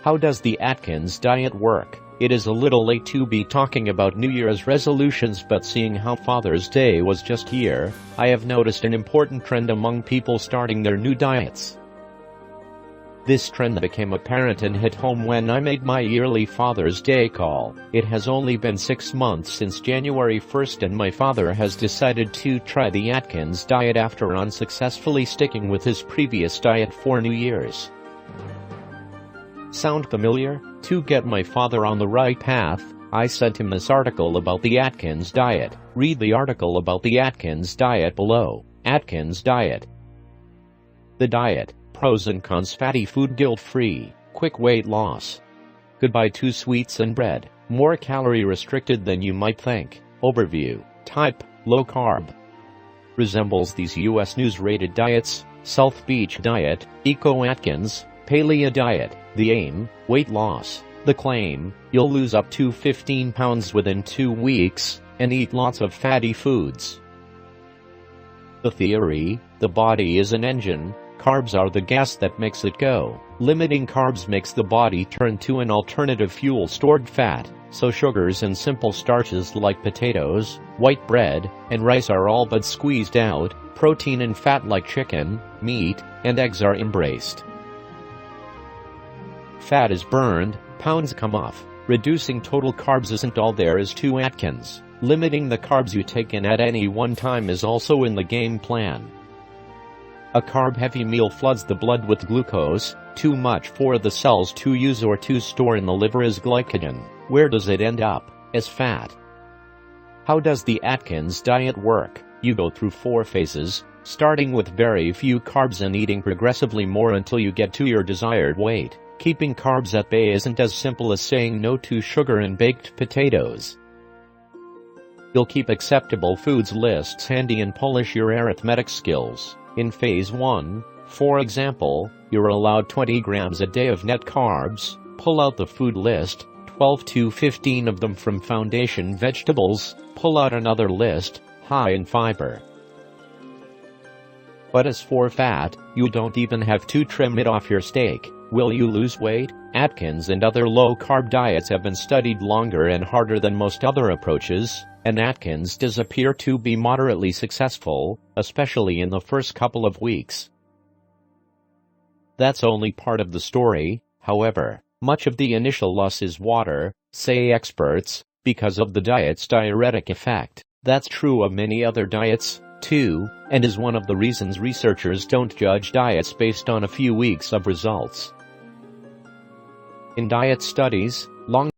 How does the Atkins diet work? It is a little late to be talking about New Year's resolutions, but seeing how Father's Day was just here, I have noticed an important trend among people starting their new diets. This trend became apparent and hit home when I made my yearly Father's Day call. It has only been 6 months since January 1st and my father has decided to try the Atkins diet after unsuccessfully sticking with his previous diet for New Year's. Sound familiar? To get my father on the right path, I sent him this article about the Atkins diet. Read the article about the Atkins diet below. Atkins diet. The diet. Pros and cons: fatty food, guilt-free, quick weight loss. Goodbye to sweets and bread, more calorie restricted than you might think. Overview. Type: low carb. Resembles these US News-rated diets: South Beach diet, Eco Atkins, Paleo diet. The aim: weight loss. The claim: you'll lose up to 15 pounds within 2 weeks, and eat lots of fatty foods. The theory: the body is an engine. Carbs are the gas that makes it go. Limiting carbs makes the body turn to an alternative fuel, stored fat, so sugars and simple starches like potatoes, white bread, and rice are all but squeezed out. Protein and fat like chicken, meat, and eggs are embraced. Fat is burned, pounds come off. Reducing total carbs isn't all there is to Atkins. Limiting the carbs you take in at any one time is also in the game plan. A carb-heavy meal floods the blood with glucose, too much for the cells to use or to store in the liver as glycogen. Where does it end up? As fat. How does the Atkins diet work? You go through 4 phases, starting with very few carbs and eating progressively more until you get to your desired weight. Keeping carbs at bay isn't as simple as saying no to sugar and baked potatoes. You'll keep acceptable foods lists handy and polish your arithmetic skills. In Phase 1, for example, you're allowed 20 grams a day of net carbs. Pull out the food list, 12 to 15 of them from foundation vegetables. Pull out another list, high in fiber. But as for fat, you don't even have to trim it off your steak. Will you lose weight? Atkins and other low-carb diets have been studied longer and harder than most other approaches, and Atkins does appear to be moderately successful, especially in the first couple of weeks. That's only part of the story, however. Much of the initial loss is water, say experts, because of the diet's diuretic effect. That's true of many other diets, too, and is one of the reasons researchers don't judge diets based on a few weeks of results. In diet studies, long